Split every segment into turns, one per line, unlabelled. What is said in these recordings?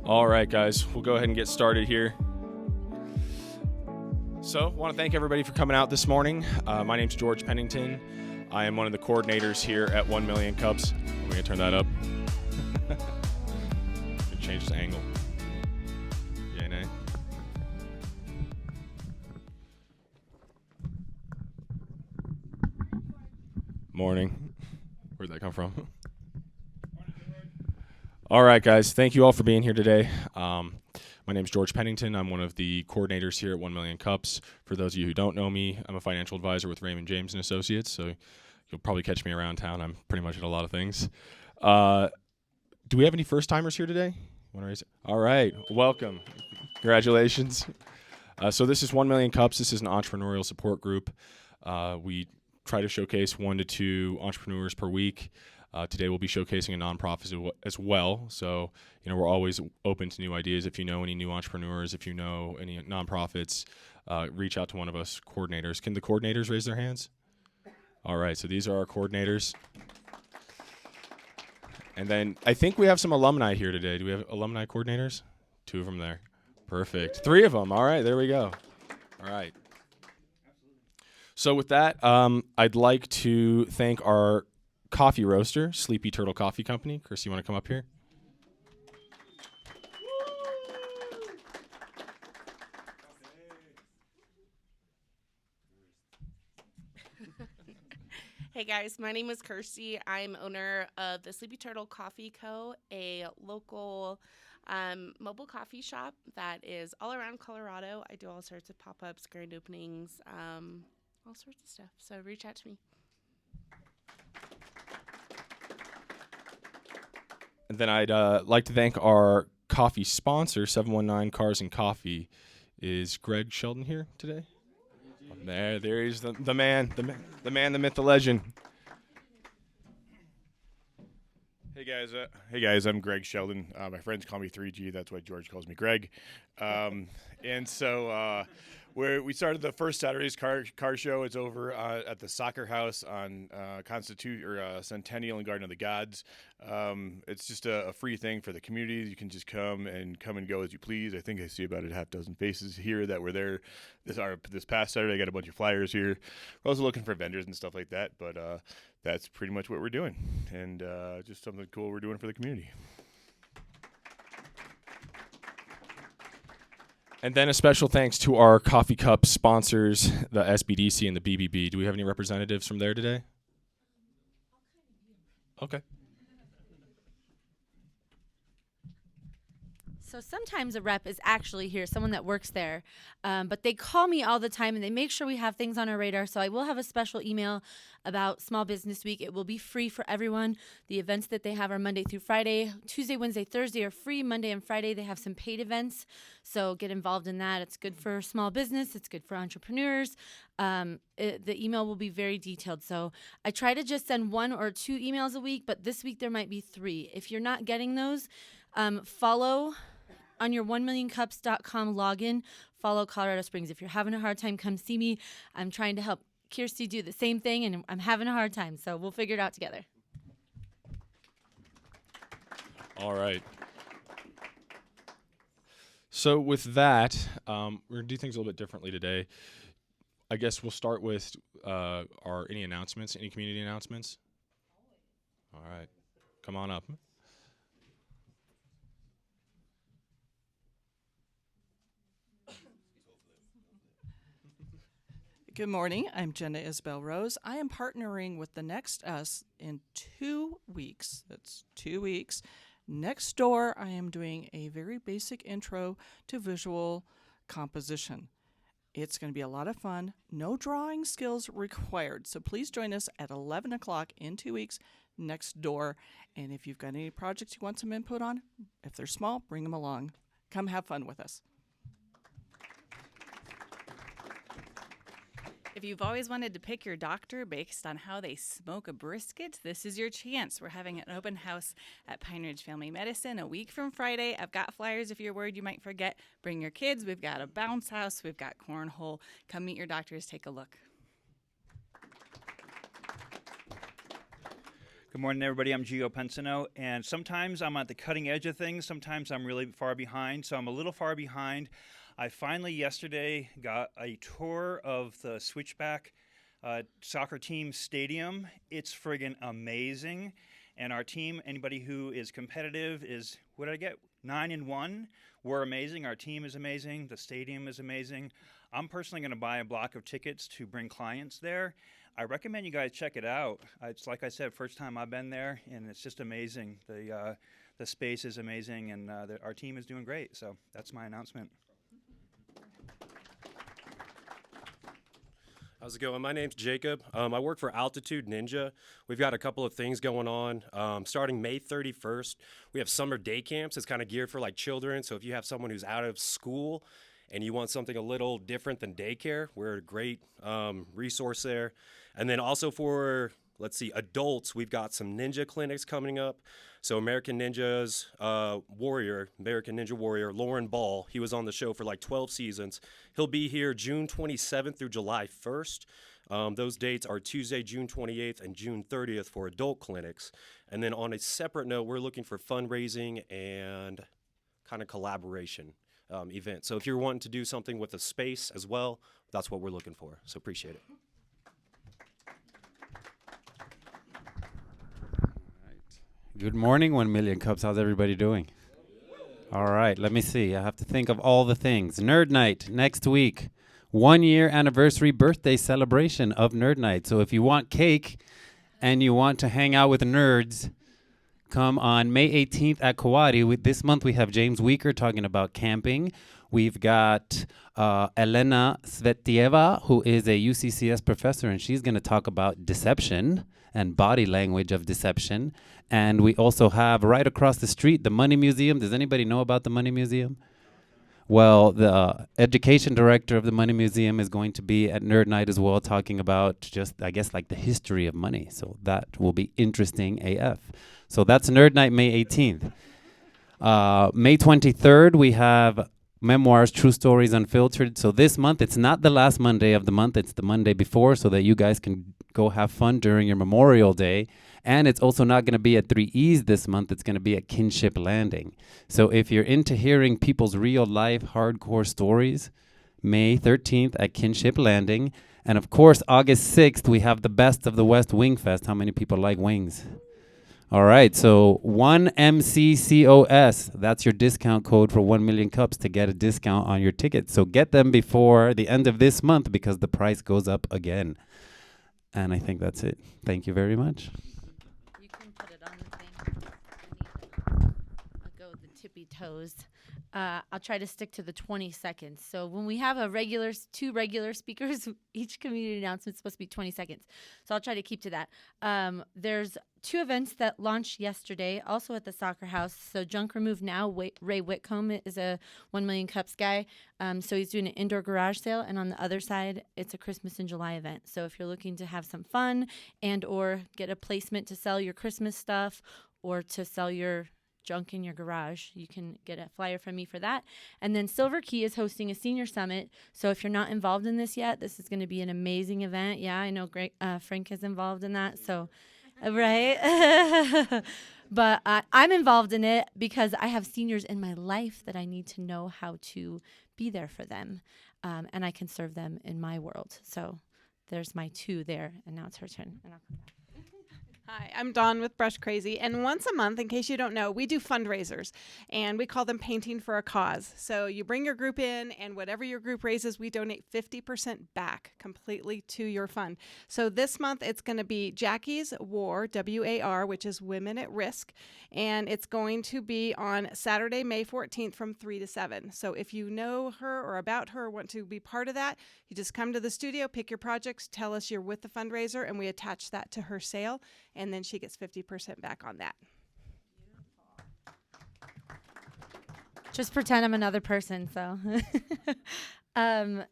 All right, guys, we'll go ahead and get started here. So, I want to thank everybody for coming out this morning. My name's George Pennington. I am one of the coordinators here at 1 Million Cups. I'm going to turn that up. Change this angle. Yeah, nay. Morning. Where'd that come from? All right, guys. Thank you all for being here today. My name is George Pennington. I'm one of the coordinators here at 1 Million Cups. For those of you who don't know me, I'm a financial advisor with Raymond James & Associates, so you'll probably catch me around town. I'm pretty much at a lot of things. Do we have any first-timers here today? Want to raise it? All right. Welcome. Congratulations. So this is 1 Million Cups. This is an entrepreneurial support group. We try to showcase 1 to 2 entrepreneurs per week. Today we'll be showcasing a nonprofit as well. So, we're always open to new ideas. If you know any new entrepreneurs, if you know any nonprofits, reach out to one of us coordinators. Can the coordinators raise their hands? All right, so these are our coordinators. And then I think we have some alumni here today. Do we have alumni coordinators? 2 of them there. Perfect. 3 of them. All right, there we go. All right. So with that, I'd like to thank our coffee roaster, Sleepy Turtle Coffee Company. Chris, you want to come up here?
Hey guys, my name is Kirsty. I'm owner of the Sleepy Turtle Coffee Co., a local mobile coffee shop that is all around Colorado. I do all sorts of pop-ups, grand openings, all sorts of stuff. So reach out to me.
And then I'd like to thank our coffee sponsor, 719 Cars and Coffee. Is Greg Sheldon here today? There he's the man, the myth, the legend.
Hey guys, I'm Greg Sheldon. My friends call me 3G. That's why George calls me Greg. And so we started the first Saturday's car show. It's over at the Soccer House on Centennial and Garden of the Gods. It's just a free thing for the community. You can just come and go as you please. I think I see about a half dozen faces here that were there this past Saturday. I got a bunch of flyers here. We're also looking for vendors and stuff like that, but that's pretty much what we're doing, and just something cool we're doing for the community.
And then a special thanks to our coffee cup sponsors, the SBDC and the BBB. Do we have any representatives from there today? Okay.
So sometimes a rep is actually here, someone that works there, but they call me all the time and they make sure we have things on our radar. So I will have a special email about Small Business Week. It will be free for everyone. The events that they have are Monday through Friday. Tuesday, Wednesday, Thursday are free. Monday and Friday they have some paid events. So get involved in that. It's good for small business. It's good for entrepreneurs. The email will be very detailed. So I try to just send 1 or 2 emails a week, but this week there might be 3. If you're not getting those, follow on your 1millioncups.com login, follow Colorado Springs. If you're having a hard time, come see me. I'm trying to help Kirsty do the same thing, and I'm having a hard time, so we'll figure it out together.
All right. So with that, we're going to do things a little bit differently today. I guess we'll start with any announcements, any community announcements? All right. Come on up.
Good morning. I'm Jenna Isabel Rose. I am partnering with the Next Us in 2 weeks. That's 2 weeks. Next door, I am doing a very basic intro to visual composition. It's going to be a lot of fun. No drawing skills required. So please join us at 11 o'clock in 2 weeks next door. And if you've got any projects you want some input on, if they're small, bring them along. Come have fun with us.
If you've always wanted to pick your doctor based on how they smoke a brisket, this is your chance. We're having an open house at Pine Ridge Family Medicine a week from Friday. I've got flyers if you're worried you might forget. Bring your kids. We've got a bounce house. We've got cornhole. Come meet your doctors. Take a look.
Good morning, everybody. I'm Gio Pensino, and sometimes I'm at the cutting edge of things. Sometimes I'm really far behind, so I'm a little far behind. I finally yesterday got a tour of the Switchback soccer team stadium. It's friggin' amazing, and our team, anybody who is competitive, is, what did I get? 9-1. We're amazing. Our team is amazing. The stadium is amazing. I'm personally going to buy a block of tickets to bring clients there. I recommend you guys check it out. It's like I said, first time I've been there, and it's just amazing. The space is amazing, and our team is doing great. So that's my announcement.
How's it going? My name's Jacob. I work for Altitude Ninja. We've got a couple of things going on. Starting May 31st, we have summer day camps. It's kind of geared for like children. So if you have someone who's out of school and you want something a little different than daycare, we're a great resource there. And then also for, adults, we've got some ninja clinics coming up. So American Ninja Warrior, Lauren Ball, he was on the show for like 12 seasons. He'll be here June 27th through July 1st. Those dates are Tuesday, June 28th and June 30th for adult clinics. And then on a separate note, we're looking for fundraising and kind of collaboration events. So if you're wanting to do something with a space as well, that's what we're looking for. So appreciate it.
Good morning, 1 Million Cups. How's everybody doing? All right, let me see. I have to think of all the things. Nerd Night next week. 1 year anniversary birthday celebration of Nerd Night. So if you want cake and you want to hang out with nerds, come on May 18th at Kawadi. This month we have James Weaker talking about camping. We've got Elena Svetieva, who is a UCCS professor, and she's going to talk about deception and body language of deception. And we also have right across the street, the Money Museum. Does anybody know about the Money Museum? Well, the education director of the Money Museum is going to be at Nerd Night as well, talking about just, I guess, like the history of money. So that will be interesting AF. So that's Nerd Night, May 18th. May 23rd, we have Memoirs, True Stories Unfiltered. So this month, it's not the last Monday of the month. It's the Monday before, so that you guys can go have fun during your Memorial Day. And it's also not going to be at 3E's this month. It's going to be at Kinship Landing. So if you're into hearing people's real-life hardcore stories, May 13th at Kinship Landing. And, of course, August 6th, we have the Best of the West Wing Fest. How many people like wings? All right, so 1MCCOS, that's your discount code for 1 Million Cups to get a discount on your ticket. So get them before the end of this month because the price goes up again. And I think that's it. Thank you very much.
You can put it on the thing. I'll go with the tippy toes. I'll try to stick to the 20 seconds. So when we have two regular speakers, each community announcement is supposed to be 20 seconds. So I'll try to keep to that. There's 2 events that launched yesterday, also at the Soccer House. So Junk Remove Now, Ray Whitcomb is a 1 Million Cups guy. So he's doing an indoor garage sale. And on the other side, it's a Christmas in July event. So if you're looking to have some fun and or get a placement to sell your Christmas stuff or to sell your junk in your garage, you can get a flyer from me for that. And then Silver Key is hosting a senior summit. So if you're not involved in this yet, this is going to be an amazing event. Yeah, I know Frank is involved in that. So, right? But I'm involved in it because I have seniors in my life that I need to know how to be there for them. And I can serve them in my world. So there's my 2 there. And now it's her turn. And I'll come back.
Hi, I'm Dawn with Brush Crazy, and once a month, in case you don't know, we do fundraisers, and we call them Painting for a Cause. So you bring your group in, and whatever your group raises, we donate 50% back completely to your fund. So this month, it's going to be Jackie's War, WAR, which is Women at Risk, and it's going to be on Saturday, May 14th from 3 to 7. So if you know her or about her or want to be part of that, you just come to the studio, pick your projects, tell us you're with the fundraiser, and we attach that to her sale. And then she gets 50% back on that.
Just pretend I'm another person, so. I'm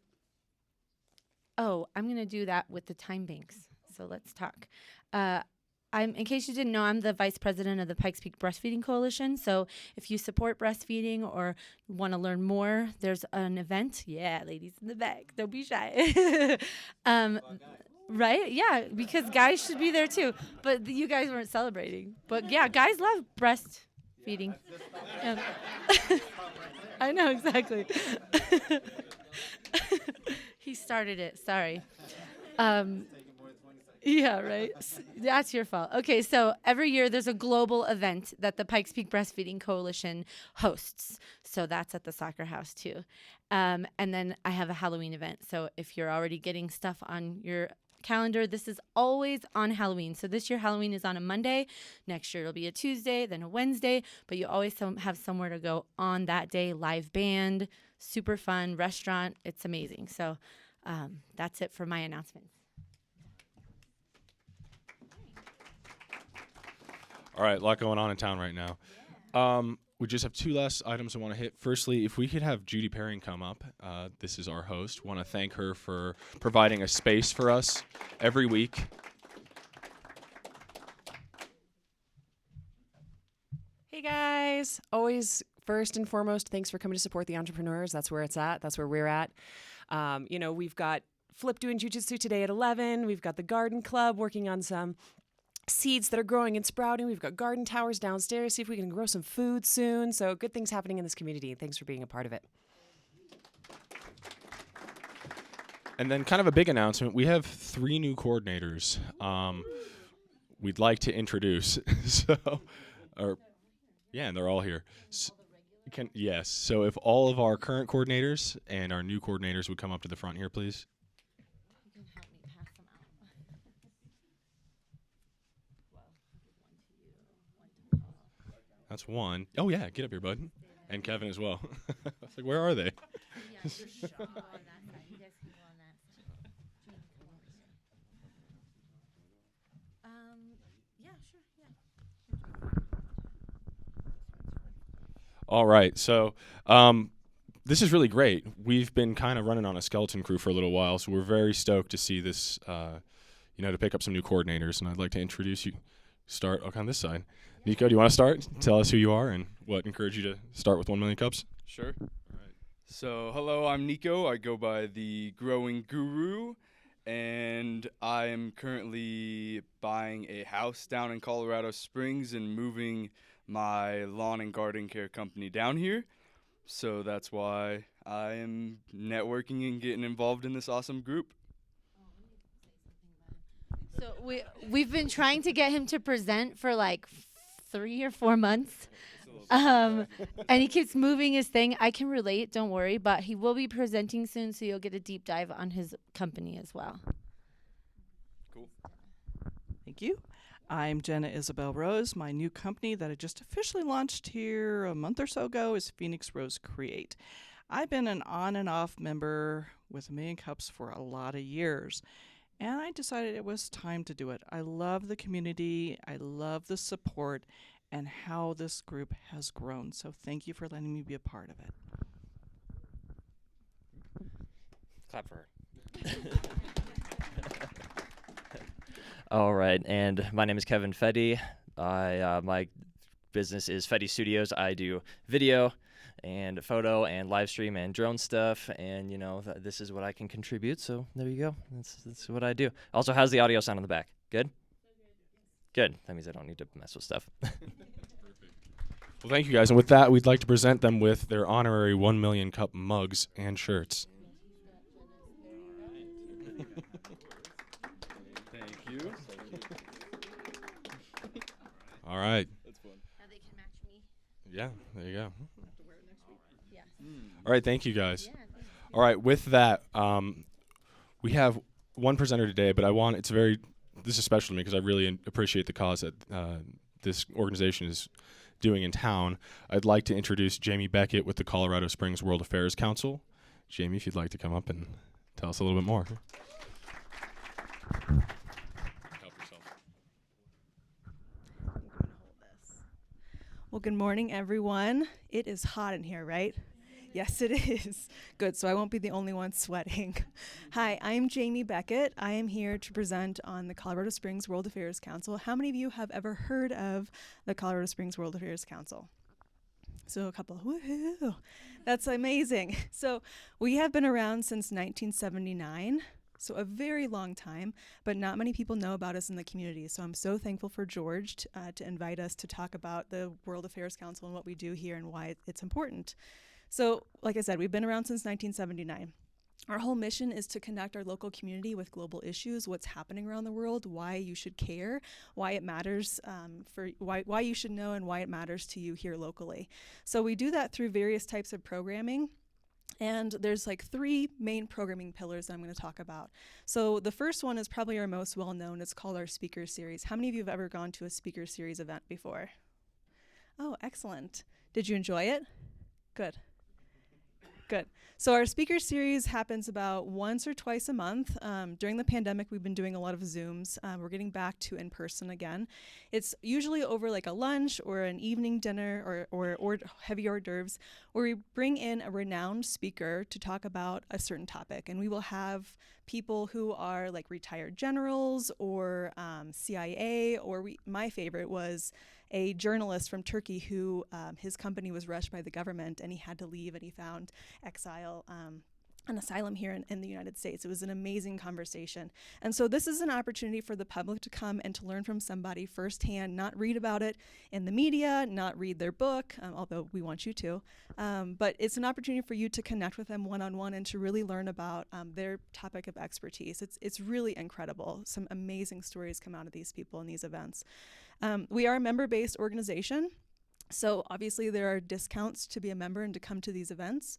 going to do that with the time banks. So let's talk. In case you didn't know, I'm the vice president of the Pikes Peak Breastfeeding Coalition. So if you support breastfeeding or want to learn more, there's an event. Yeah, ladies in the back, don't be shy. Right? Yeah, because guys should be there too. But you guys weren't celebrating. But yeah, guys love breastfeeding. Yeah. I know, exactly. He started it. Sorry. Yeah, right. That's your fault. Okay, so every year there's a global event that the Pikes Peak Breastfeeding Coalition hosts. So that's at the soccer house too. And then I have a Halloween event. So if you're already getting stuff on your calendar, this is always on Halloween. So this year Halloween is on a Monday. Next year it'll be a Tuesday, then a Wednesday. But you always have somewhere to go on that day. Live band, super fun, restaurant. It's amazing. So that's it for my announcements.
All right, a lot going on in town right now. We just have two last items I want to hit. Firstly, if we could have Judy Perring come up. This is our host. Want to thank her for providing a space for us every week.
Hey guys, always first and foremost, thanks for coming to support the entrepreneurs. That's where it's at. That's where we're at. We've got Flip doing jujitsu today at 11. We've got the garden club working on some seeds that are growing and sprouting. We've got garden towers downstairs. See if we can grow some food soon. So good things happening in this community. Thanks for being a part of it.
And then kind of a big announcement. We have 3 new coordinators we'd like to introduce. And they're all here. Yes. So if all of our current coordinators and our new coordinators would come up to the front here, please.
You can help me pass them out.
That's one. Oh, yeah. Get up here, bud. And Kevin as well. I was like, where are they?
Yeah, you can go on that side. You guys can go on that side. Yeah, sure. Yeah.
All right. So this is really great. We've been kind of running on a skeleton crew for a little while, so we're very stoked to see this, to pick up some new coordinators. And I'd like to introduce you. Start on this side. Nico, do you want to start? Tell us who you are and what encouraged you to start with 1 Million Cups.
Sure. All right. So, hello, I'm Nico. I go by the Growing Guru, and I am currently buying a house down in Colorado Springs and moving my lawn and garden care company down here. So that's why I am networking and getting involved in this awesome group.
So we've been trying to get him to present for like 3 or 4 months. And he keeps moving his thing. I can relate, don't worry, but he will be presenting soon, so you'll get a deep dive on his company as well.
Cool.
Thank you. I'm Jenna Isabel Rose. My new company that I just officially launched here a month or so ago is Phoenix Rose Create. I've been an on and off member with 1 Million Cups for a lot of years, and I decided it was time to do it. I love the community. I love the support and how this group has grown. So thank you for letting me be a part of it.
Clap for her. All right, and my name is Kevin Fedde. My business is Fedde Studios. I do video and photo and live stream and drone stuff, and this is what I can contribute. So there you go. That's what I do. Also, how's the audio sound in the back? Good. Good. That means I don't need to mess with stuff.
Well, thank you guys. And with that, we'd like to present them with their honorary 1 Million Cup mugs and shirts.
Thank you.
All right.
That's fun.
Now they can match me.
Yeah, there you go.
Yeah.
All right, thank you guys. All right, with that, we have one presenter today, but this is special to me because I really appreciate the cause that this organization is doing in town. I'd like to introduce Jamie Bequette with the Colorado Springs World Affairs Council. Jamie, if you'd like to come up and tell us a little bit more. Help yourself.
Well, good morning, everyone. It is hot in here, right? Yes, it is. Good, so I won't be the only one sweating. Hi, I'm Jamie Bequette. I am here to present on the Colorado Springs World Affairs Council. How many of you have ever heard of the Colorado Springs World Affairs Council? So a couple, woohoo, that's amazing. So we have been around since 1979. So a very long time, but not many people know about us in the community. So I'm so thankful for George to invite us to talk about the World Affairs Council and what we do here and why it's important. So like I said, we've been around since 1979. Our whole mission is to connect our local community with global issues, what's happening around the world, why you should care, why it matters, why you should know, and why it matters to you here locally. So we do that through various types of programming. And there's like 3 main programming pillars that I'm going to talk about. So the first one is probably our most well-known. It's called our Speaker Series. How many of you have ever gone to a Speaker Series event before? Oh, excellent. Did you enjoy it? Good. Good. So our speaker series happens about once or twice a month. During the pandemic, we've been doing a lot of Zooms. We're getting back to in person again. It's usually over like a lunch or an evening dinner or heavy hors d'oeuvres, where we bring in a renowned speaker to talk about a certain topic. And we will have people who are like retired generals or CIA, or my favorite was a journalist from Turkey who his company was rushed by the government and he had to leave and he found an asylum here in the United States. It was an amazing conversation. And so this is an opportunity for the public to come and to learn from somebody firsthand, not read about it in the media, not read their book, although we want you to. But it's an opportunity for you to connect with them one-on-one and to really learn about their topic of expertise. It's really incredible. Some amazing stories come out of these people in these events. We are a member-based organization. So obviously there are discounts to be a member and to come to these events.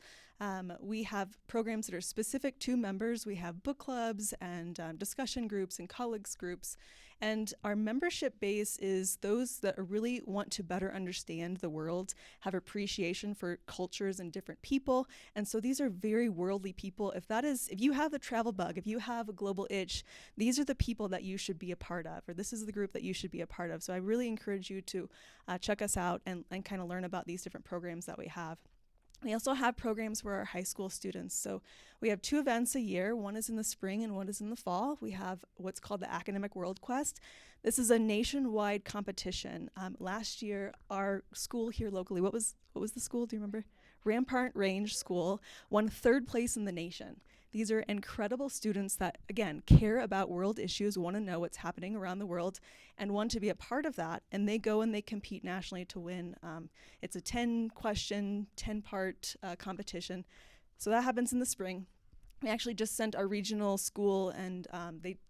We have programs that are specific to members. We have book clubs and discussion groups and colleagues groups. And our membership base is those that really want to better understand the world, have appreciation for cultures and different people. And so these are very worldly people. If you have the travel bug, if you have a global itch, these are the people that you should be a part of, or this is the group that you should be a part of. So I really encourage you to check us out and kind of learn about these different programs that we have. We also have programs for our high school students. So we have 2 events a year. One is in the spring and one is in the fall. We have what's called the Academic World Quest. This is a nationwide competition. Last year, our school here locally, what was the school? Do you remember? Rampart Range School won 3rd place in the nation. These are incredible students that, again, care about world issues, want to know what's happening around the world, and want to be a part of that. And they go and they compete nationally to win. It's a 10-question, 10-part competition. So that happens in the spring. We actually just sent our regional school, and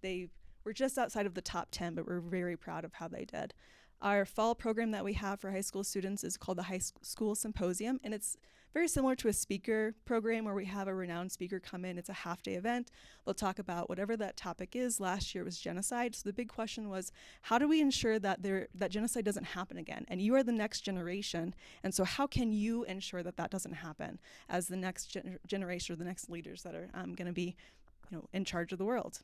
they were just outside of the top 10, but we're very proud of how they did. Our fall program that we have for high school students is called the High School Symposium, and it's very similar to a speaker program where we have a renowned speaker come in. It's a half-day event. They'll talk about whatever that topic is. Last year was genocide. So the big question was, how do we ensure that genocide doesn't happen again? And you are the next generation. And so how can you ensure that that doesn't happen as the next generation or the next leaders that are going to be in charge of the world?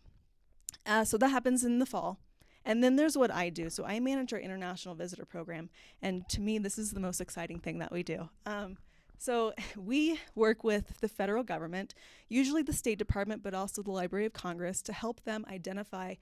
So that happens in the fall. And then there's what I do. So I manage our international visitor program. And to me, this is the most exciting thing that we do. So we work with the federal government, usually the State Department, but also the Library of Congress, to help them identify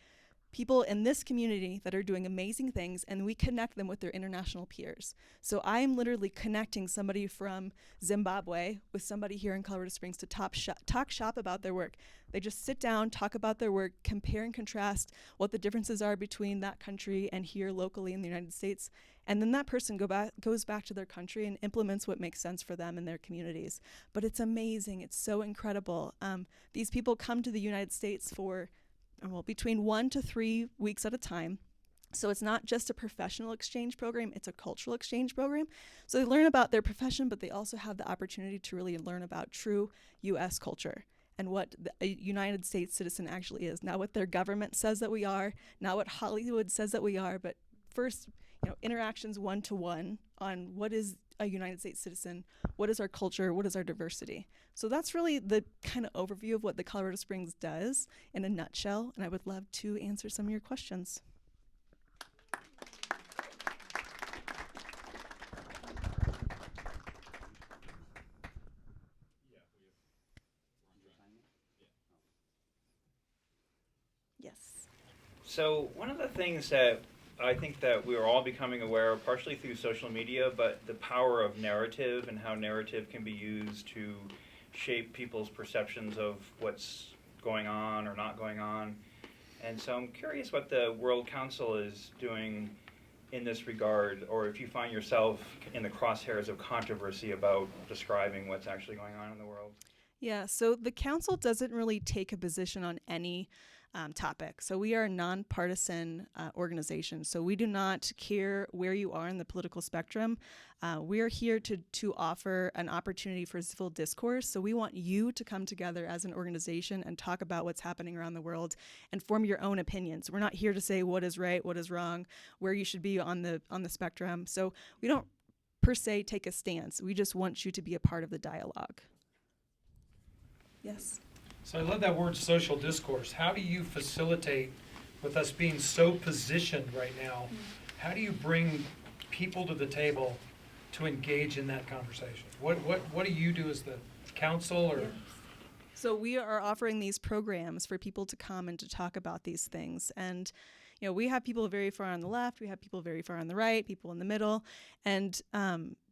people in this community that are doing amazing things, and we connect them with their international peers. So I'm literally connecting somebody from Zimbabwe with somebody here in Colorado Springs to talk shop about their work. They just sit down, talk about their work, compare and contrast what the differences are between that country and here locally in the United States. And then that person goes back to their country and implements what makes sense for them and their communities. But it's amazing. It's so incredible. These people come to the United States for between 1 to 3 weeks at a time. So it's not just a professional exchange program, it's a cultural exchange program. So they learn about their profession, but they also have the opportunity to really learn about true U.S. culture and what a United States citizen actually is. Not what their government says that we are, not what Hollywood says that we are, but first, interactions one-to-one on what is a United States citizen, what is our culture, what is our diversity. So that's really the kind of overview of what the Colorado Springs does in a nutshell, and I would love to answer some of your questions. Yes.
So one of the things that I think that we are all becoming aware of, partially through social media, but the power of narrative and how narrative can be used to shape people's perceptions of what's going on or not going on. And so I'm curious what the World Council is doing in this regard, or if you find yourself in the crosshairs of controversy about describing what's actually going on in the world.
Yeah, so the council doesn't really take a position on any topic. So we are a nonpartisan organization. So we do not care where you are in the political spectrum. We are here to offer an opportunity for civil discourse. So we want you to come together as an organization and talk about what's happening around the world and form your own opinions. We're not here to say what is right, what is wrong, where you should be on the spectrum. So we don't per se take a stance. We just want you to be a part of the dialogue. Yes.
So I love that word, social discourse. How do you facilitate, with us being so positioned right now, how do you bring people to the table to engage in that conversation? What do you do as the council or?
So we are offering these programs for people to come and to talk about these things. And we have people very far on the left, we have people very far on the right, people in the middle, and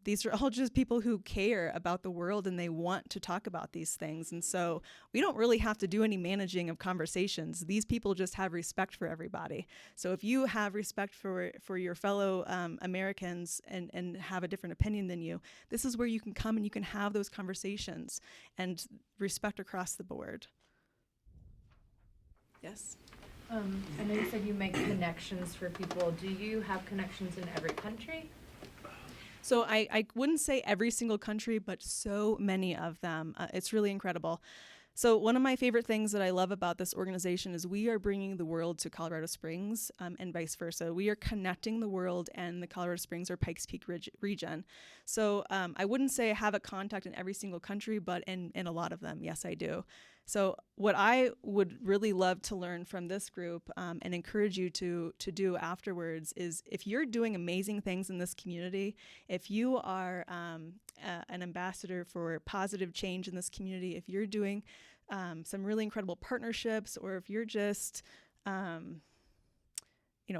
these are all just people who care about the world and they want to talk about these things. And so we don't really have to do any managing of conversations. These people just have respect for everybody. So if you have respect for your fellow Americans and have a different opinion than you, this is where you can come and you can have those conversations and respect across the board. Yes?
I know you said you make connections for people. Do you have connections in every country?
So I wouldn't say every single country, but so many of them. It's really incredible. So one of my favorite things that I love about this organization is we are bringing the world to Colorado Springs and vice versa. We are connecting the world and the Colorado Springs or Pikes Peak region. So I wouldn't say I have a contact in every single country, but in a lot of them, yes, I do. So what I would really love to learn from this group and encourage you to do afterwards is if you're doing amazing things in this community, if you are an ambassador for positive change in this community, if you're doing some really incredible partnerships, or if you're just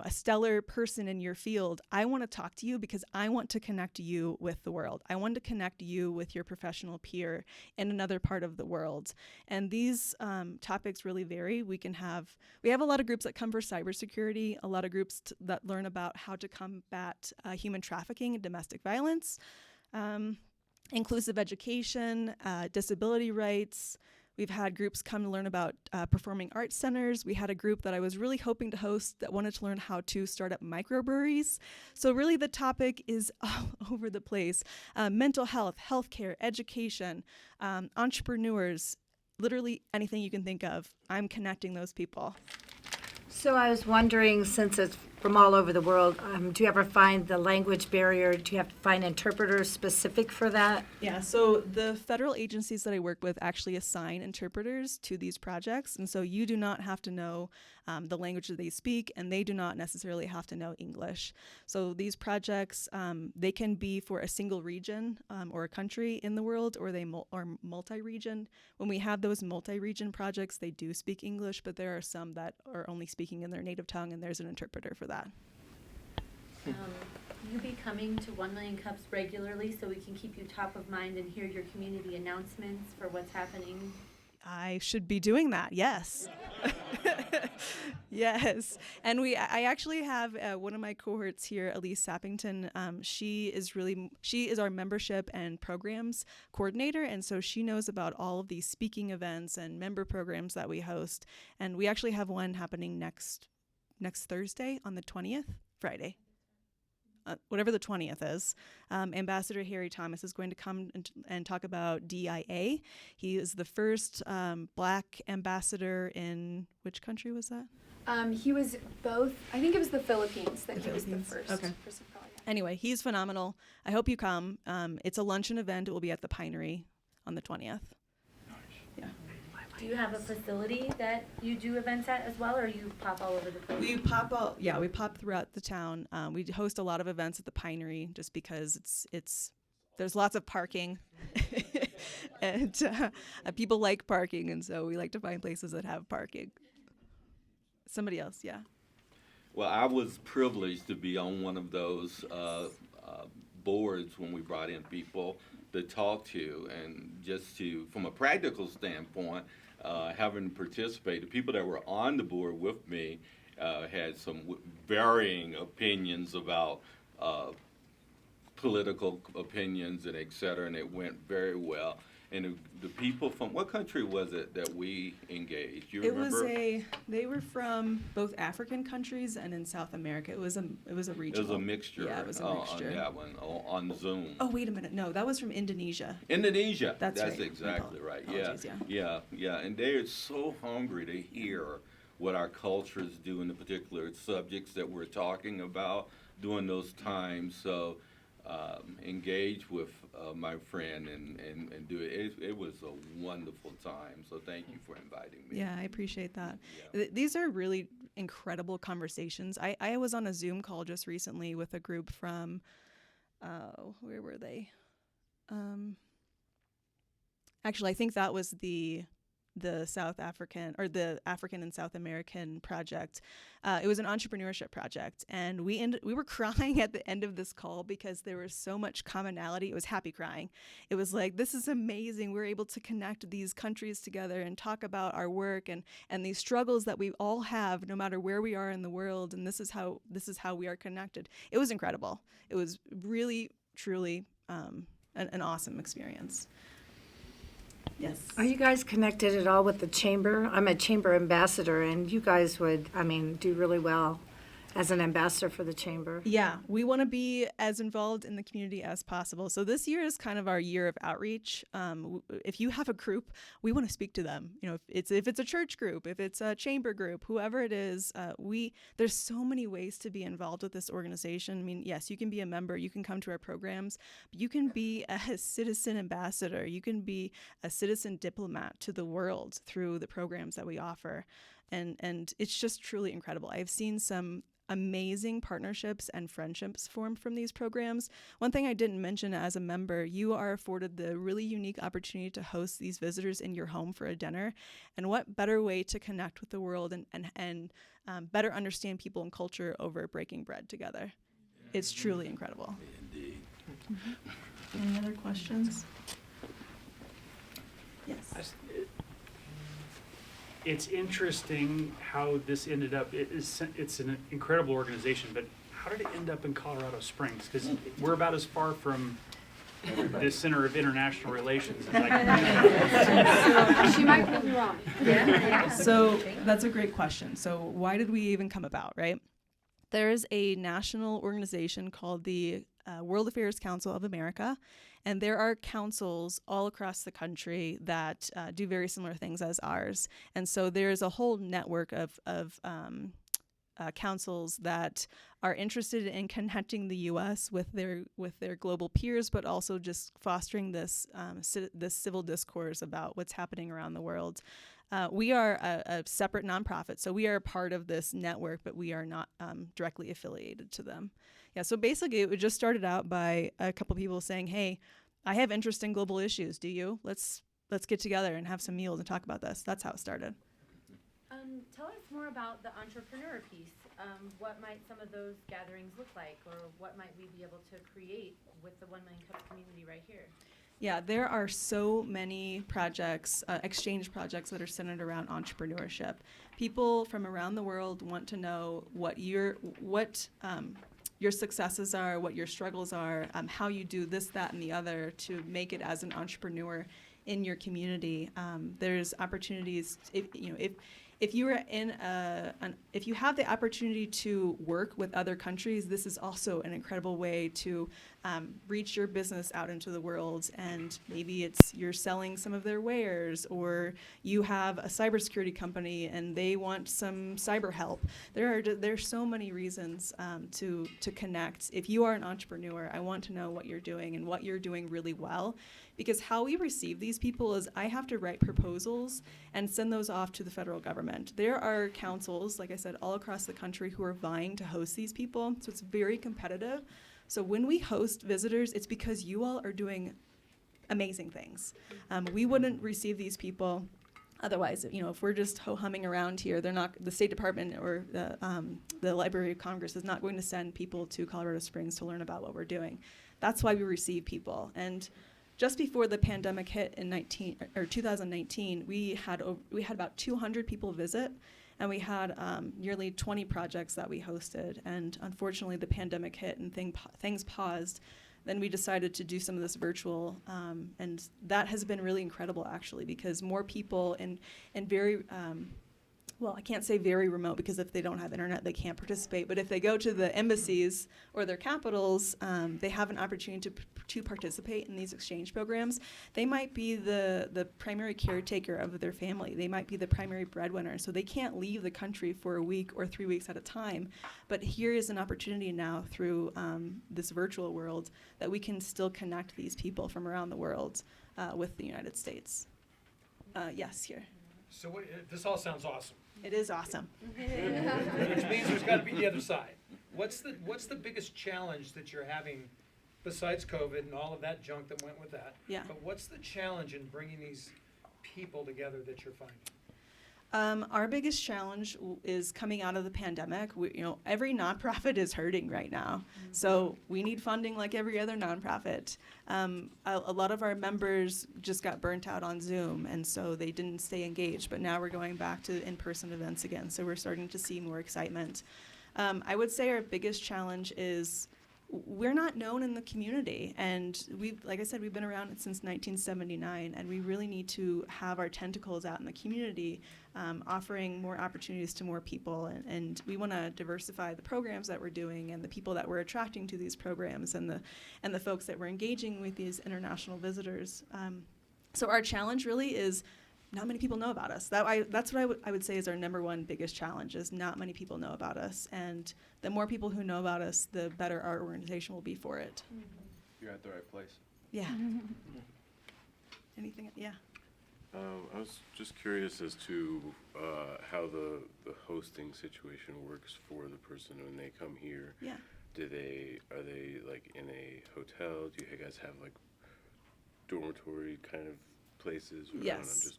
a stellar person in your field, I want to talk to you because I want to connect you with the world. I want to connect you with your professional peer in another part of the world. And these topics really vary. We have a lot of groups that come for cybersecurity, a lot of groups that learn about how to combat human trafficking and domestic violence, inclusive education, disability rights. We've had groups come to learn about performing arts centers. We had a group that I was really hoping to host that wanted to learn how to start up microbreweries. So really the topic is all over the place. Mental health, healthcare, education, entrepreneurs, literally anything you can think of. I'm connecting those people.
So I was wondering, since it's from all over the world, do you ever find the language barrier? Do you have to find interpreters specific for that?
Yeah, so the federal agencies that I work with actually assign interpreters to these projects. And so you do not have to know the language that they speak, and they do not necessarily have to know English. So these projects, they can be for a single region or a country in the world, or they are multi-region. When we have those multi-region projects, they do speak English, but there are some that are only speaking in their native tongue, and there's an interpreter for that.
Will you be coming to 1 Million Cups regularly so we can keep you top of mind and hear your community announcements for what's happening?
I should be doing that, yes. Yes. And I actually have one of my cohorts here, Elise Sappington. She is our membership and programs coordinator, and so she knows about all of these speaking events and member programs that we host. And we actually have one happening next Thursday on the 20th, Friday. Whatever the 20th is, Ambassador Harry Thomas is going to come and talk about DIA. He is the first Black ambassador in, which country was that?
He was both, I think it was the Philippines that he was the first.
Okay.
Person probably.
Anyway, he's phenomenal. I hope you come. It's a luncheon event. It will be at the Pinery on the 20th. Yeah.
Do you have a facility that you do events at as well, or you pop all over the place?
We pop throughout the town. We host a lot of events at the Pinery just because there's lots of parking, and people like parking, and so we like to find places that have parking. Somebody else, yeah.
Well, I was privileged to be on one of those boards when we brought in people to talk to, and just to, from a practical standpoint, having participated, the people that were on the board with me had some varying opinions about political opinions and et cetera, and it went very well. And the people from, what country was it that we engaged? You remember?
They were from both African countries and in South America. It was a regional.
It was a mixture.
Yeah, it was a mixture.
On that one, on Zoom.
Oh, wait a minute. No, that was from Indonesia.
Indonesia.
That's right.
Exactly right.
Apologies,
Yeah. And they're so hungry to hear what our cultures do in the particular subjects that we're talking about during those times. So engage with my friend and do it. It was a wonderful time. So thank you for inviting me.
Yeah, I appreciate that. These are really incredible conversations. I was on a Zoom call just recently with a group from, where were they? Actually, I think that was the South African, or the African and South American project. It was an entrepreneurship project, and we were crying at the end of this call because there was so much commonality. It was happy crying. It was like, this is amazing. We're able to connect these countries together and talk about our work and these struggles that we all have, no matter where we are in the world. And this is how we are connected. It was incredible. It was really, truly an awesome experience. Yes.
Are you guys connected at all with the chamber? I'm a chamber ambassador, and you guys would, do really well as an ambassador for the chamber.
Yeah, we want to be as involved in the community as possible. So this year is kind of our year of outreach. If you have a group, we want to speak to them. If it's a church group, if it's a chamber group, whoever it is, there's so many ways to be involved with this organization. Yes, you can be a member, you can come to our programs, but you can be a citizen ambassador. You can be a citizen diplomat to the world through the programs that we offer. And it's just truly incredible. I've seen some amazing partnerships and friendships formed from these programs. One thing I didn't mention, as a member, you are afforded the really unique opportunity to host these visitors in your home for a dinner. And what better way to connect with the world and better understand people and culture over breaking bread together. It's truly incredible.
Indeed.
Mm-hmm. Any other questions? Yes.
It's interesting how this ended up. It's an incredible organization, but how did it end up in Colorado Springs? Because we're about as far from the Center of International Relations as I can.
She might prove me wrong.
So that's a great question. So why did we even come about, right? There's a national organization called the World Affairs Council of America, and there are councils all across the country that do very similar things as ours. And so there's a whole network of councils that are interested in connecting the U.S. with their global peers, but also just fostering this civil discourse about what's happening around the world. We are a separate nonprofit, so we are part of this network, but we are not directly affiliated to them. Yeah, so basically it just started out by a couple people saying, hey, I have interest in global issues. Do you? Let's get together and have some meals and talk about this. That's how it started.
Tell us more about the entrepreneur piece. What might some of those gatherings look like, or what might we be able to create with the 1 Million Cups community right here?
Yeah, there are so many projects, exchange projects that are centered around entrepreneurship. People from around the world want to know what your successes are, what your struggles are, how you do this, that, and the other to make it as an entrepreneur in your community. There's opportunities if you are if you have the opportunity to work with other countries, this is also an incredible way to reach your business out into the world. And maybe it's you're selling some of their wares, or you have a cybersecurity company and they want some cyber help. There's so many reasons to connect. If you are an entrepreneur, I want to know what you're doing and what you're doing really well. Because how we receive these people is I have to write proposals and send those off to the federal government. There are councils, like I said, all across the country who are vying to host these people, so it's very competitive. So when we host visitors, it's because you all are doing amazing things. We wouldn't receive these people otherwise. If we're just ho-humming around here, they're not. The State Department or the Library of Congress is not going to send people to Colorado Springs to learn about what we're doing. That's why we receive people. And just before the pandemic hit in 2019, we had about 200 people visit, and we had nearly 20 projects that we hosted. And unfortunately, the pandemic hit and things paused. Then we decided to do some of this virtual, and that has been really incredible, actually, because more people in very well, I can't say very remote, because if they don't have internet, they can't participate. But if they go to the embassies or their capitals, they have an opportunity to participate in these exchange programs. They might be the primary caretaker of their family. They might be the primary breadwinner. So they can't leave the country for a week or 3 weeks at a time. But here is an opportunity now through this virtual world that we can still connect these people from around the world with the United States. Yes, here.
So this all sounds awesome.
It is awesome.
Which means there's got to be the other side. What's the biggest challenge that you're having, besides COVID and all of that junk that went with that?
Yeah.
But what's the challenge in bringing these people together that you're finding?
Our biggest challenge is coming out of the pandemic. Every nonprofit is hurting right now, so we need funding like every other nonprofit. A lot of our members just got burnt out on Zoom, and so they didn't stay engaged. But now we're going back to in-person events again, so we're starting to see more excitement. I would say our biggest challenge is we're not known in the community, and like I said, we've been around since 1979, and we really need to have our tentacles out in the community, offering more opportunities to more people, and we want to diversify the programs that we're doing and the people that we're attracting to these programs and the folks that we're engaging with these international visitors. So our challenge really is not many people know about us. That's what I would say is our number one biggest challenge, is not many people know about us. And the more people who know about us, the better our organization will be for it.
You're at the right place.
Yeah. Anything? Yeah.
I was just curious as to how the hosting situation works for the person when they come here.
Yeah.
Are they like in a hotel? Do you guys have like dormitory kind of places? Or
Yes.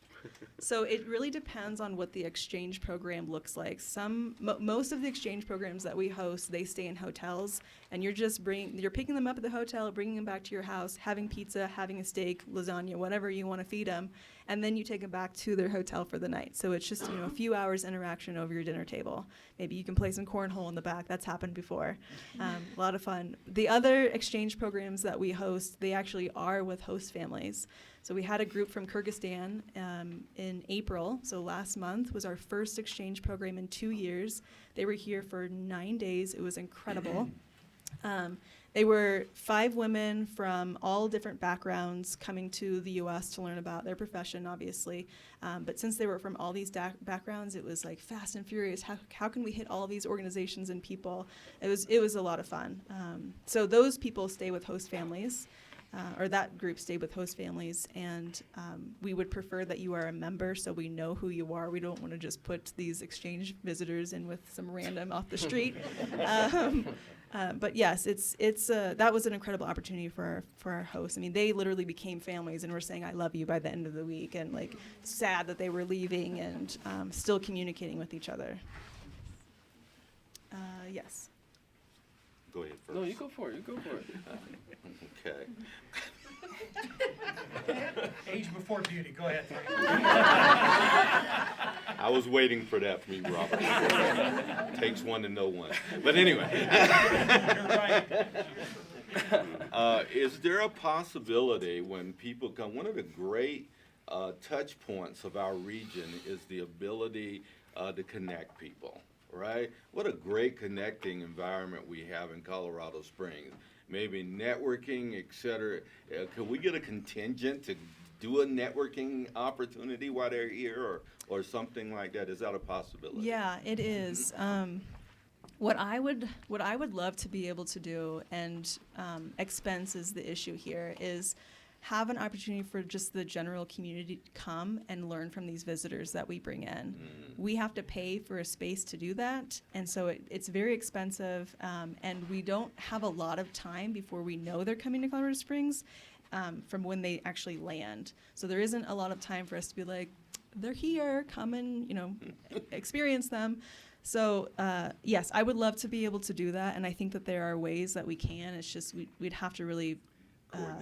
So it really depends on what the exchange program looks like. Most of the exchange programs that we host, they stay in hotels, and you're picking them up at the hotel, bringing them back to your house, having pizza, having a steak, lasagna, whatever you want to feed them, and then you take them back to their hotel for the night. So it's just a few hours interaction over your dinner table. Maybe you can play some cornhole in the back. That's happened before. A lot of fun. The other exchange programs that we host, they actually are with host families. So we had a group from Kyrgyzstan in April. So last month was our first exchange program in 2 years. They were here for 9 days. It was incredible. They were 5 women from all different backgrounds coming to the U.S. to learn about their profession, obviously. But since they were from all these backgrounds, it was like fast and furious. How can we hit all these organizations and people? It was a lot of fun. So those people stay with host families. Or that group stayed with host families, and we would prefer that you are a member so we know who you are. We don't want to just put these exchange visitors in with some random off the street. But yes, that was an incredible opportunity for our hosts. I mean, they literally became families and were saying "I love you" by the end of the week, and like sad that they were leaving, and still communicating with each other. Yes.
Go ahead first.
No, you go for it.
Okay.
Age before beauty. Go ahead.
I was waiting for that from you, Robert. Takes one to know one. But anyway. Is there a possibility when people come, one of the great touch points of our region is the ability to connect people, right? What a great connecting environment we have in Colorado Springs. Maybe networking, et cetera. Can we get a contingent to do a networking opportunity while they're here, or something like that? Is that a possibility?
Yeah, it is. What I would love to be able to do, and expense is the issue here, is have an opportunity for just the general community to come and learn from these visitors that we bring in. We have to pay for a space to do that, and so it's very expensive, and we don't have a lot of time before we know they're coming to Colorado Springs from when they actually land. So there isn't a lot of time for us to be like, they're here, come and experience them. So yes, I would love to be able to do that, and I think that there are ways that we can. It's just we'd have to really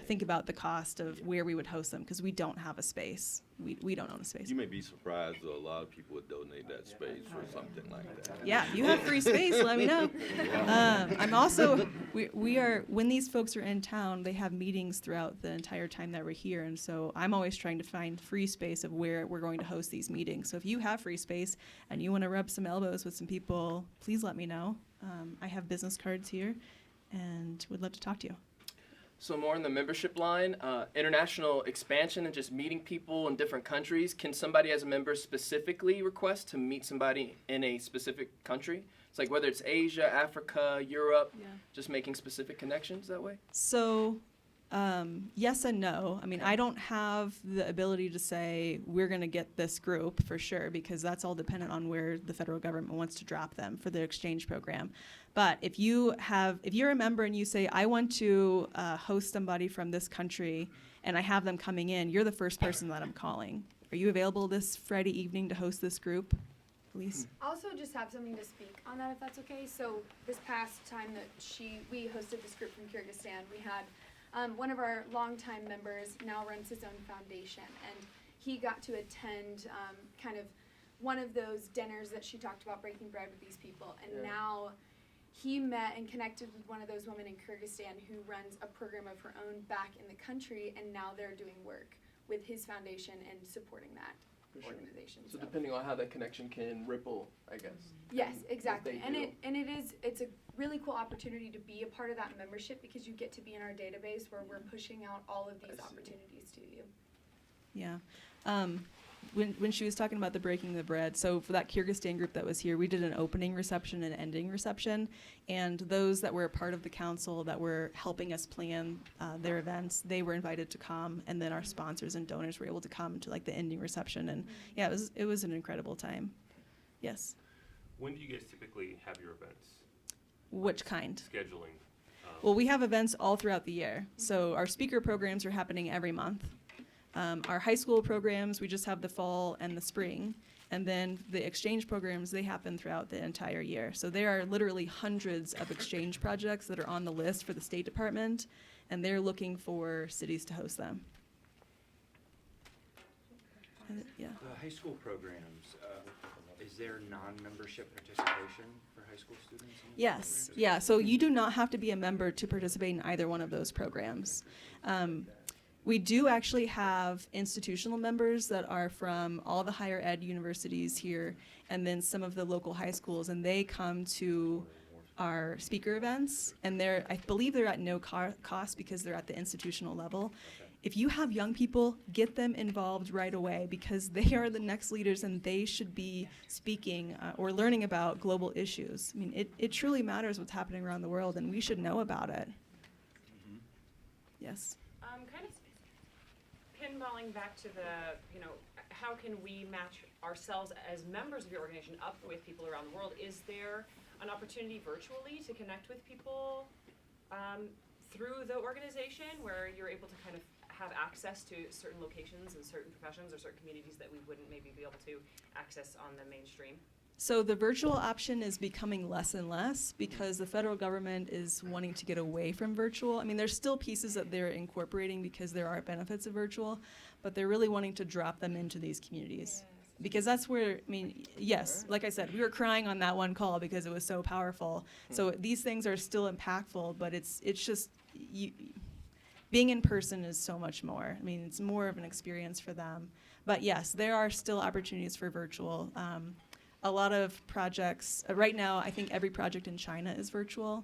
think about the cost of where we would host them, because we don't have a space. We don't own a space.
You may be surprised though, a lot of people would donate that space for something like that.
Yeah, if you have free space, let me know. I'm also, we are, when these folks are in town, they have meetings throughout the entire time that we're here. And so I'm always trying to find free space of where we're going to host these meetings. So if you have free space and you want to rub some elbows with some people, please let me know. I have business cards here and would love to talk to you.
So more in the membership line, international expansion and just meeting people in different countries. Can somebody as a member specifically request to meet somebody in a specific country? It's like whether it's Asia, Africa, Europe, just making specific connections that way?
So yes and no. I mean, I don't have the ability to say we're going to get this group for sure, because that's all dependent on where the federal government wants to drop them for their exchange program. But if you're a member and you say, I want to host somebody from this country and I have them coming in, you're the first person that I'm calling. Are you available this Friday evening to host this group, Elise?
I also just have something to speak on that, if that's okay. So this past time that we hosted this group from Kyrgyzstan, we had one of our longtime members now runs his own foundation, and he got to attend kind of one of those dinners that she talked about, breaking bread with these people, and now he met and connected with one of those women in Kyrgyzstan who runs a program of her own back in the country, and now they're doing work with his foundation and supporting that organization.
So depending on how that connection can ripple, I guess.
Yes,
and
exactly.
what they
And
do.
it's a really cool opportunity to be a part of that membership, because you get to be in our database where we're pushing out all of these opportunities to you.
Yeah. When she was talking about the breaking the bread, so for that Kyrgyzstan group that was here, we did an opening reception and ending reception, and those that were a part of the council that were helping us plan their events, they were invited to come, and then our sponsors and donors were able to come to like the ending reception, and yeah, it was an incredible time. Yes.
When do you guys typically have your events?
Which kind?
Scheduling.
Well, we have events all throughout the year. So our speaker programs are happening every month. Our high school programs, we just have the fall and the spring. And then the exchange programs, they happen throughout the entire year. So there are literally hundreds of exchange projects that are on the list for the State Department, and they're looking for cities to host them. Yeah.
The high school programs, is there non-membership participation for high school students?
Yes, yeah, so you do not have to be a member to participate in either one of those programs. We do actually have institutional members that are from all the higher ed universities here, and then some of the local high schools, and they come to our speaker events, and I believe they're at no cost because they're at the institutional level. If you have young people, get them involved right away, because they are the next leaders and they should be speaking or learning about global issues. I mean, it truly matters what's happening around the world, and we should know about it. Yes.
Kind of pinballing back to the, how can we match ourselves as members of your organization up with people around the world? Is there an opportunity virtually to connect with people through the organization where you're able to kind of have access to certain locations and certain professions or certain communities that we wouldn't maybe be able to access on the mainstream?
So the virtual option is becoming less and less because the federal government is wanting to get away from virtual. I mean, there's still pieces that they're incorporating because there are benefits of virtual, but they're really wanting to drop them into these communities. Because that's where, I mean, yes, like I said, we were crying on that one call because it was so powerful. So these things are still impactful, but it's just, being in person is so much more. I mean, it's more of an experience for them. But yes, there are still opportunities for virtual. A lot of projects, right now, I think every project in China is virtual.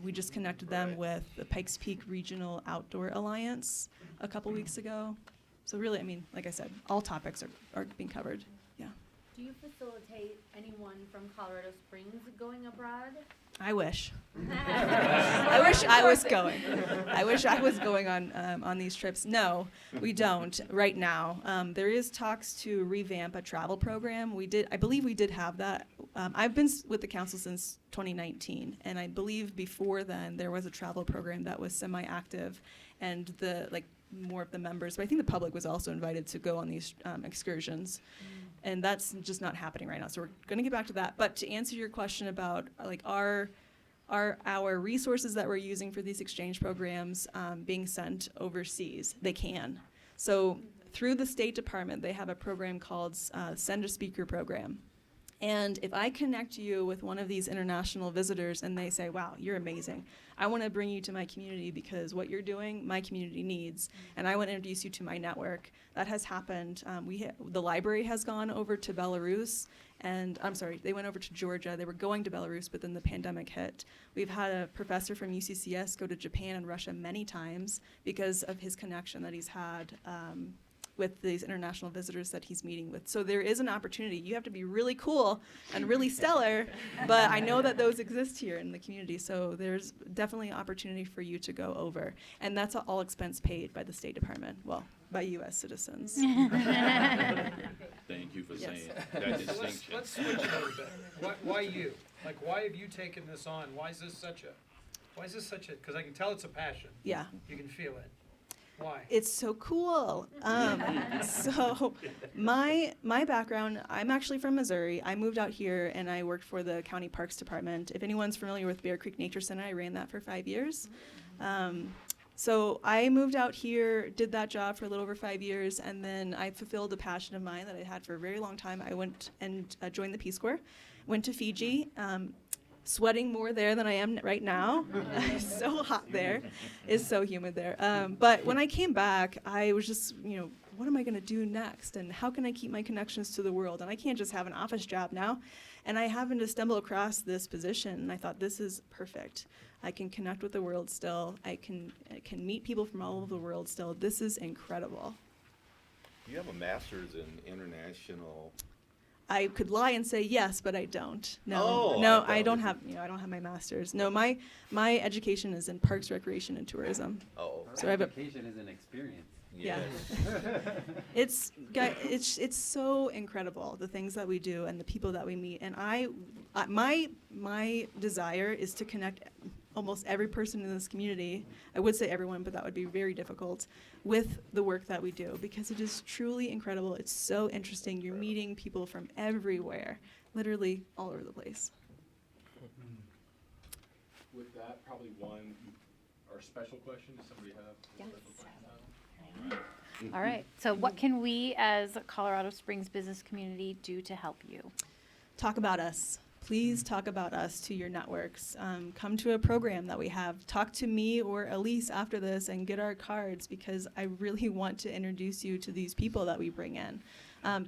We just connected them with the Pikes Peak Regional Outdoor Alliance a couple weeks ago. So really, I mean, like I said, all topics are being covered. Yeah.
Do you facilitate anyone from Colorado Springs going abroad?
I wish. I wish I was going. I wish I was going on these trips. No, we don't right now. There is talks to revamp a travel program. I believe we did have that. I've been with the council since 2019, and I believe before then there was a travel program that was semi-active, and more of the members, but I think the public was also invited to go on these excursions. And that's just not happening right now. So we're going to get back to that. But to answer your question about our are our resources that we're using for these exchange programs being sent overseas? They can. So through the State Department, they have a program called Send a Speaker program. And if I connect you with one of these international visitors and they say, wow, you're amazing, I want to bring you to my community because what you're doing, my community needs, and I want to introduce you to my network. That has happened. The library has gone over to Belarus, and I'm sorry, they went over to Georgia. They were going to Belarus, but then the pandemic hit. We've had a professor from UCCS go to Japan and Russia many times because of his connection that he's had with these international visitors that he's meeting with. So there is an opportunity. You have to be really cool and really stellar, but I know that those exist here in the community, so there's definitely an opportunity for you to go over. And that's all expense paid by the State Department, well, by U.S. citizens.
Thank you for
Yes.
saying that distinction.
Let's switch it a little bit. Why you? Like, why have you taken this on? Why is this such a, because I can tell it's a passion.
Yeah.
You can feel it. Why?
It's so cool. So my background, I'm actually from Missouri. I moved out here and I worked for the County Parks Department. If anyone's familiar with Bear Creek Nature Center, I ran that for 5 years. So I moved out here, did that job for a little over 5 years, and then I fulfilled a passion of mine that I had for a very long time. I went and joined the Peace Corps, went to Fiji, sweating more there than I am right now. It's so hot there. It's so humid there. But when I came back, I was just, what am I going to do next? And how can I keep my connections to the world? And I can't just have an office job now. And I happened to stumble across this position, and I thought, this is perfect. I can connect with the world still. I can meet people from all over the world still. This is incredible.
You have a master's in international.
I could lie and say yes, but I don't.
No,
I don't have. I don't have my master's. No, my education is in parks, recreation, and tourism.
Oh,
so education is an experience.
Yeah, it's so incredible, the things that we do and the people that we meet. And my desire is to connect almost every person in this community. I would say everyone, but that would be very difficult, with the work that we do, because it is truly incredible. It's so interesting. You're meeting people from everywhere, literally all over the place.
With that, probably our special question. Does somebody have a special question?
All right. So what can we as Colorado Springs business community do to help you?
Talk about us. Please talk about us to your networks. Come to a program that we have. Talk to me or Elise after this and get our cards, because I really want to introduce you to these people that we bring in.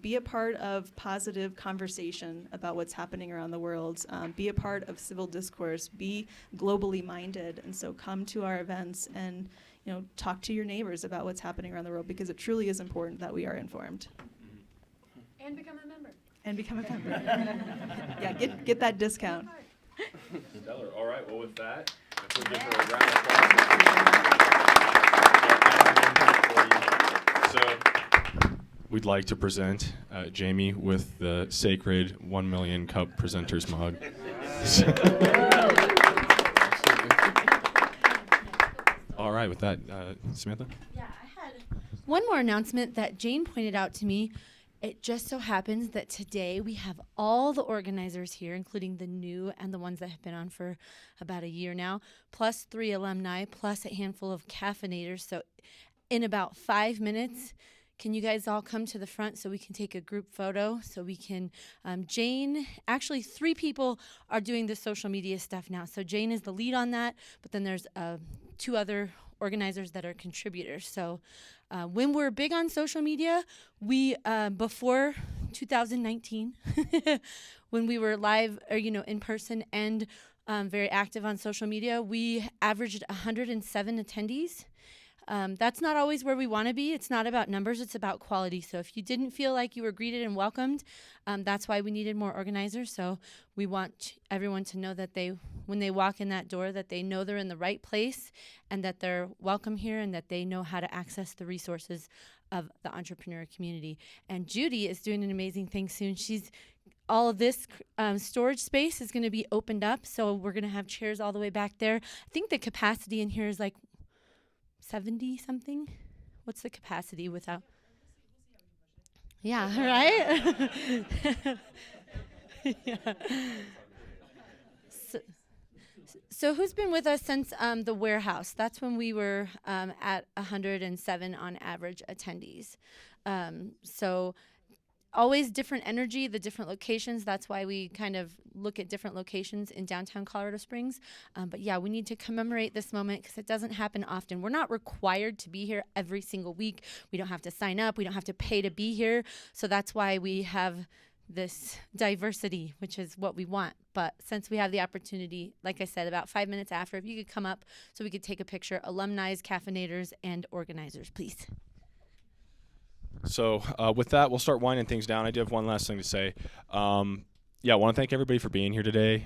Be a part of positive conversation about what's happening around the world. Be a part of civil discourse. Be globally minded. And so come to our events and talk to your neighbors about what's happening around the world, because it truly is important that we are informed.
And become a member.
Yeah, get that discount.
Stellar. All right. Well, with that, let's give her a round of applause. So, we'd like to present Jamie with the sacred 1 million cup presenter's mug. All right. With that, Samantha.
Yeah, I had one more announcement that Jane pointed out to me. It just so happens that today we have all the organizers here, including the new and the ones that have been on for about a year now, plus 3 alumni, plus a handful of caffeinators. So in about 5 minutes, can you guys all come to the front so we can take a group photo? So we can, Jane, actually 3 people are doing the social media stuff now. So Jane is the lead on that, but then there's 2 other organizers that are contributors. So when we're big on social media, we before 2019, when we were live or in person and very active on social media, we averaged 107 attendees. That's not always where we want to be. It's not about numbers, it's about quality. So if you didn't feel like you were greeted and welcomed, that's why we needed more organizers. So we want everyone to know that when they walk in that door, that they know they're in the right place and that they're welcome here and that they know how to access the resources of the entrepreneur community. And Judy is doing an amazing thing soon. All of this storage space is going to be opened up. So we're going to have chairs all the way back there. I think the capacity in here is like 70 something. What's the capacity without? Yeah, right? Yeah. So who's been with us since the warehouse? That's when we were at 107 on average attendees. So always different energy, the different locations. That's why we kind of look at different locations in downtown Colorado Springs. But yeah, we need to commemorate this moment because it doesn't happen often. We're not required to be here every single week. We don't have to sign up. We don't have to pay to be here. So that's why we have this diversity, which is what we want. But since we have the opportunity, like I said, about 5 minutes after, if you could come up so we could take a picture, alumni, caffeinators, and organizers, please.
So with that, we'll start winding things down. I do have one last thing to say. Yeah, I want to thank everybody for being here today.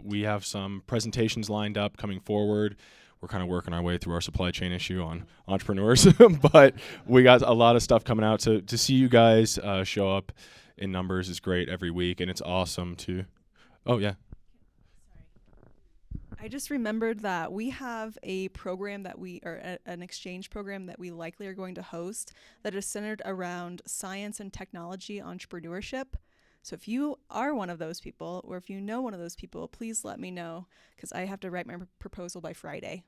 We have some presentations lined up coming forward. We're kind of working our way through our supply chain issue on entrepreneurs, but we got a lot of stuff coming out. To see you guys show up in numbers is great every week, and it's awesome to. Oh yeah.
I just remembered that we have a program an exchange program that we likely are going to host that is centered around science and technology entrepreneurship. So if you are one of those people, or if you know one of those people, please let me know because I have to write my proposal by Friday.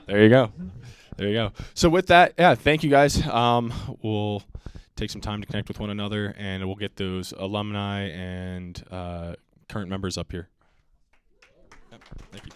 There you go. There you go. So with that, yeah, thank you guys. We'll take some time to connect with one another, and we'll get those alumni and current members up here. Thank you.